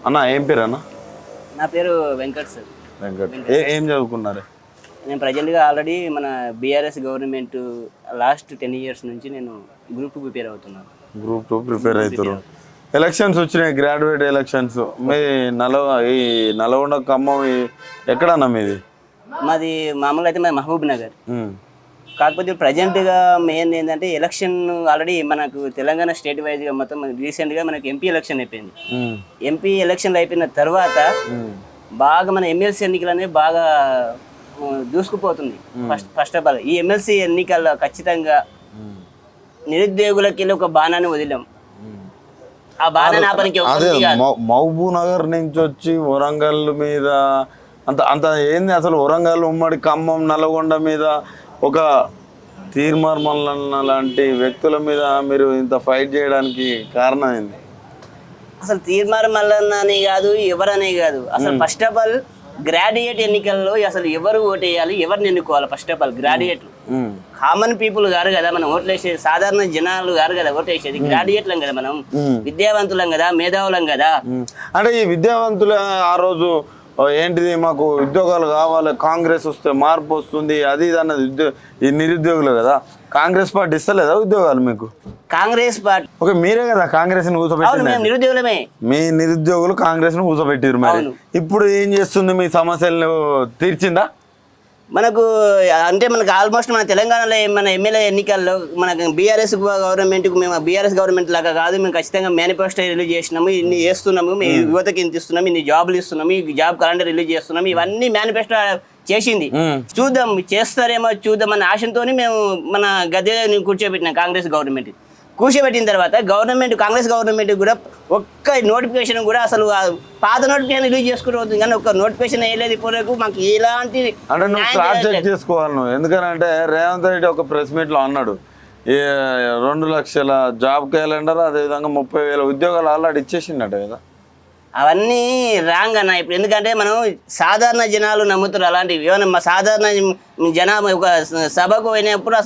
అన్న ఏం పేరు అన్న? నా పేరు వెంకట్ సార్. వెంకట్. ఏం చదువుకున్నారు? నేను ప్రజెంట్గా ఆల్రెడీ మన బీఆర్ఎస్ గవర్నమెంట్ లాస్ట్ 10 years నుంచి నేను గ్రూప్ 2 ప్రిపేర్ అవుతున్నాను. గ్రూప్ 2 ప్రిపేర్ అవుతారు. ఎలక్షన్స్ వచ్చినాయి, గ్రాడ్యుయేట్ ఎలక్షన్స్. మీ ఈ నల్గొండ ఖమ్మం ఎక్కడన్నా మీది? మాది మామూలుగా అయితే మాది మహబూబ్ నగర్. కాకపోతే ప్రజెంట్గా మెయిన్ ఏంటంటే ఎలక్షన్ ఆల్రెడీ మనకు తెలంగాణ స్టేట్ వైజ్గా మొత్తం రీసెంట్గా మనకు ఎంపీ ఎలక్షన్ అయిపోయింది. ఎంపీ ఎలక్షన్లు అయిపోయిన తర్వాత బాగా మన ఎమ్మెల్సీ ఎన్నికలు అనేవి బాగా దూసుకుపోతుంది. ఫస్ట్ ఆఫ్ ఆల్ ఈ ఎమ్మెల్సీ ఎన్నికల్లో ఖచ్చితంగా నిరుద్యోగులకి వెళ్ళి ఒక బాణాన్ని వదిలాం. ఆ బాణాన్ని ఆపనికి మహబూబ్ నగర్ నుంచి వచ్చి వరంగల్ మీద అంత ఏంది అసలు? వరంగల్, ఉమ్మడి ఖమ్మం, నల్గొండ మీద ఒక తీర్మార్ మల్లన్న లాంటి వ్యక్తుల మీద మీరు ఇంత ఫైట్ చేయడానికి కారణం ఏంది? అసలు తీర్మార్ మల్లన్న అని కాదు, ఎవరనే కాదు. అసలు ఫస్ట్ ఆఫ్ ఆల్ గ్రాడ్యుయేట్ ఎన్నికల్లో అసలు ఎవరు ఓటేయాలి, ఎవరిని ఎన్నుకోవాలి? ఫస్ట్ ఆఫ్ ఆల్ గ్రాడ్యుయేట్లు, కామన్ పీపుల్ గారు కదా మనం ఓట్లు వేసేది, సాధారణ జనాలు గారు కదా ఓటేసేది. గ్రాడ్యుయేట్లం కదా మనం, విద్యావంతులం కదా, మేధావులం కదా. అంటే ఈ విద్యావంతుల ఆ రోజు ఏంటిది, మాకు ఉద్యోగాలు కావాలి, కాంగ్రెస్ వస్తే మార్పు వస్తుంది, అది ఇది అన్నది ఈ నిరుద్యోగులు కదా. కాంగ్రెస్ పార్టీ ఇస్తలేదా ఉద్యోగాలు మీకు? కాంగ్రెస్ పార్టీ ఓకే, మీరే కదా కాంగ్రెస్ ని కూర్చోబెట్టారు. నిరుద్యోగులమే, మీ నిరుద్యోగులు కాంగ్రెస్ ని కూర్చోబెట్టారు. మరి ఇప్పుడు ఏం చేస్తుంది? మీ సమస్యలను తీర్చిందా? మనకు అంటే మనకు ఆల్మోస్ట్ మన తెలంగాణలో మన ఎమ్మెల్యే ఎన్నికల్లో మనకు బీఆర్ఎస్ గవర్నమెంట్కు మేము బీఆర్ఎస్ గవర్నమెంట్ లాగా కాదు, మేము ఖచ్చితంగా మేనిఫెస్టో రిలీజ్ చేసినాము, ఇన్ని చేస్తున్నాము, మీ యువతకి ఇంత ఇస్తున్నాము, ఇన్ని జాబులు ఇస్తున్నాము, ఈ జాబ్ క్యాలెండర్ రిలీజ్ చేస్తున్నాము, ఇవన్నీ మేనిఫెస్టో చేసింది. చూద్దాం చేస్తారేమో చూద్దామన్న ఆశతో మేము మన గద్దె కూర్చోబెట్టినాం. కాంగ్రెస్ గవర్నమెంట్ కూర్చోబెట్టిన తర్వాత కాంగ్రెస్ గవర్నమెంట్ కూడా ఒక్క నోటిఫికేషన్ కూడా అసలు పాత నోటిఫికేషన్ రిలీజ్ చేసుకుంటూ అవుతుంది, కానీ ఒక్క నోటిఫికేషన్ వేయలేదు ఇప్పటివరకు. మాకు ఎలాంటి అంటే నువ్వు క్రాస్ చెక్ చేసుకోవాలి నువ్వు. ఎందుకంటే రేవంత్ రెడ్డి ఒక ప్రెస్ మీట్లో అన్నాడు, 2 లక్షల జాబ్ క్యాలెండర్, అదేవిధంగా 30,000 ఉద్యోగాలు ఆల్రెడీ ఇచ్చేసిందట కదా. అవన్నీ రాంగ్ అన్న. ఇప్పుడు ఎందుకంటే మనం సాధారణ జనాలు నమ్ముతారు అలాంటివి. ఏమన్నా మా సాధారణ జనాభా ఒక సభకు పోయినప్పుడు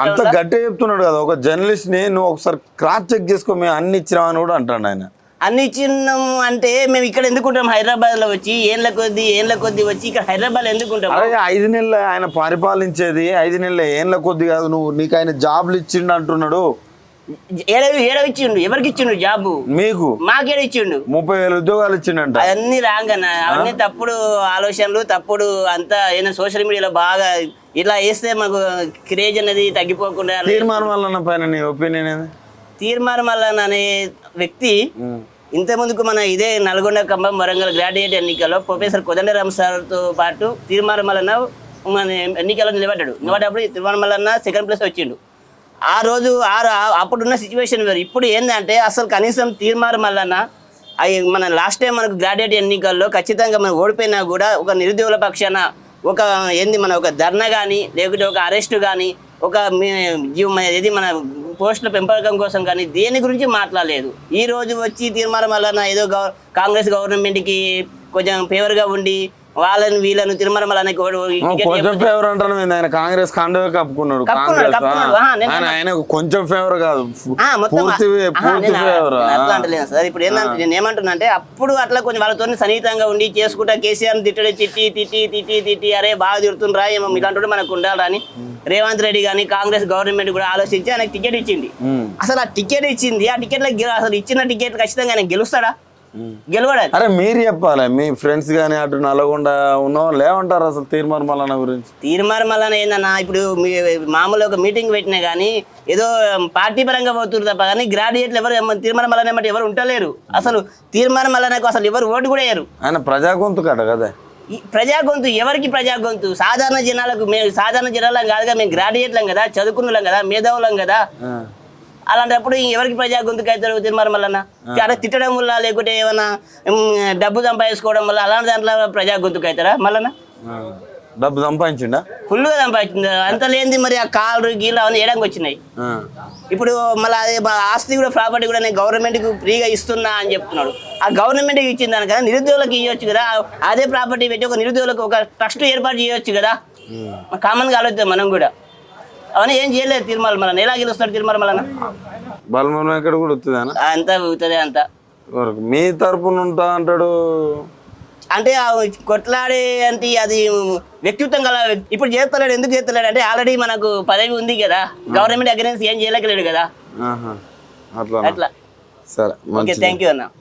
అంత గట్టిగా చెప్తున్నాడు కదా ఒక జర్నలిస్ట్ ని, నువ్వు ఒకసారి క్రాస్ చెక్ చేసుకో, మేము అన్ని ఇచ్చినామని కూడా అంటాడు ఆయన. అన్ని ఇచ్చినాము అంటే మేము ఇక్కడ ఎందుకుంటాం? హైదరాబాద్ లో వచ్చి ఏళ్ళ కొద్ది వచ్చి ఇక్కడ హైదరాబాద్ ఎందుకుంటాం? 5 నెలలు ఆయన పరిపాలించేది, 5 నెలలు ఏళ్ళ కొద్ది కాదు. నీకు ఆయన జాబ్లు ఇచ్చిండు అంటున్నాడు. ఇచ్చిండు, ఎవరికి ఇచ్చిండు జాబు? మీకు, మాకేడ ఇచ్చిండు? 30,000 ఉద్యోగాలు ఇచ్చిండంట. అవన్నీ రాంగ్ అన్న, అవన్నీ తప్పుడు ఆలోచనలు, తప్పుడు అంతా. ఏదైనా సోషల్ మీడియాలో బాగా ఇట్లా వేస్తే మాకు క్రేజ్ అనేది తగ్గిపోకుండా. తీర్మార్ మల్లన్న పైన నీ ఒపీనియన్ ఏంది? తీర్మార్ మల్లన్న అనే వ్యక్తి ఇంత ముందుకు మన ఇదే నల్గొండ, ఖమ్మం, వరంగల్ గ్రాడ్యుయేట్ ఎన్నికల్లో ప్రొఫెసర్ కోదండరామ్ సార్తో పాటు తీర్మార్ మల్లన్న మన ఎన్నికల్లో నిలబడ్డప్పుడు తీర్మార్ మల్లన్న సెకండ్ ప్లేస్ వచ్చిండు. ఆ రోజు అప్పుడున్న సిచ్యువేషన్ వేరు. ఇప్పుడు ఏంటంటే అసలు కనీసం తీర్మార్ మల్లన్న మన లాస్ట్ టైం మనకు గ్రాడ్యుయేట్ ఎన్నికల్లో ఖచ్చితంగా మనం ఓడిపోయినా కూడా ఒక నిరుద్యోగుల పక్షాన ఒక మన ఒక ధర్నా కానీ, లేకుంటే ఒక అరెస్టు కానీ, ఒక ఇది మన పోస్టుల పెంపకం కోసం కానీ దేని గురించి మాట్లాడలేదు. ఈ రోజు వచ్చి తీర్మార్ మల్లన్న ఏదో కాంగ్రెస్ గవర్నమెంట్కి కొంచెం ఫేవర్గా ఉండి వాళ్ళని వీళ్ళను తీర్మార్ మల్లన్నకి కొంచెం ఫేవర్ అంటాను. ఆయన కాంగ్రెస్ కండువా కప్పుకున్నాడు. ఆయన కొంచెం ఫేవర్ కాదు, పూర్తి ఫేవర్. అట్లా అంటలేదు సార్. ఇప్పుడు ఏంటంటే నేను ఏమంటున్నా అంటే, అప్పుడు అట్లా కొంచెం వాళ్ళతో సన్నిహితంగా ఉండి చేసుకుంటా కేసీఆర్ తిట్టి అరే బాగా తిడుతుండ్రా ఏమో ఇలాంటి మనకు ఉండాలని రేవంత్ రెడ్డి కానీ కాంగ్రెస్ గవర్నమెంట్ కూడా ఆలోచించి ఆయనకు టికెట్ ఇచ్చింది. అసలు ఆ టికెట్ ఇచ్చింది, ఆ టికెట్లో అసలు ఇచ్చిన టికెట్ ఖచ్చితంగా ఆయన గెలుస్తాడా? గెలవడా? అరే మీరు చెప్పాలి. మీ ఫ్రెండ్స్ కానీ అటు నల్గొండ ఉన్న వాళ్ళు ఏమంటారు అసలు తీర్మార్ మల్లన్న గురించి? తీర్మార్ మల్లన్న ఏందన్నా, ఇప్పుడు మామూలు ఒక మీటింగ్ పెట్టినా కానీ ఏదో పార్టీ పరంగా పోతున్నారు తప్ప కానీ గ్రాడ్యుయేట్లు ఎవరు తీర్మార్ మల్లన్న ఏమంటే ఎవరు ఉంటలేరు. అసలు తీర్మార్ మల్లన్నకు అసలు ఎవరు ఓటు కూడా వేయరు. ఆయన ప్రజా గొంతు కట కదా. ప్రజా గొంతు ఎవరికి? ప్రజా గొంతు సాధారణ జనాలకు. మేము సాధారణ జనాలం కాదుగా, మేము గ్రాడ్యుయేట్లం కదా, చదువుకున్నాం కదా, మేధావులం కదా. అలాంటప్పుడు ఎవరికి ప్రజా గొంతుకు అవుతారు తీర్మార్ మల్లన్న? అలా తిట్టడం వల్ల, లేకుంటే ఏమన్నా డబ్బు సంపాదించుకోవడం వల్ల అలాంటి దాంట్లో ప్రజా గొంతుకు అవుతారా మల్లన్న? డబ్బు సంపాదించిండా? ఫుల్గా సంపాదించింది. అంత లేనిది మరి ఆ కాళ్ళు గీళ్ళు అవన్నీ వేయడానికి వచ్చినాయి. ఇప్పుడు మళ్ళీ అదే ఆస్తి కూడా, ప్రాపర్టీ కూడా నేను గవర్నమెంట్కి ఫ్రీగా ఇస్తున్నా అని చెప్తున్నాడు. ఆ గవర్నమెంట్కి ఇచ్చిన దాని కదా నిరుద్యోగులకు ఇవ్వచ్చు కదా. అదే ప్రాపర్టీ పెట్టి ఒక నిరుద్యోగులకు ఒక ట్రస్ట్ ఏర్పాటు చేయవచ్చు కదా. కామన్గా ఆలోచిద్దాం మనం కూడా. అవన్నీ ఏం చేయలేదు తీర్మార్ మల్లన్న. ఎలా గెలుస్తాడు తీర్మార్ మల్లన్న? బలమూలం ఎక్కడ కూడా వస్తుంది అంతా అవుతుంది అంతా. వరకు మీ తరపున ఉంటా అంటాడు. అంటే ఆ కొట్లాడే అంటే అది వ్యక్తిత్వం గల ఇప్పుడు చేస్తలేడు. ఎందుకు చేస్తలేడు అంటే ఆల్రెడీ మనకు పదవి ఉంది కదా, గవర్నమెంట్ అగ్రెన్స్ ఏం చేయలేకలేడు కదా. ఆహా, అట్లా అట్లా. సరే, ఓకే, థ్యాంక్ యూ అన్న.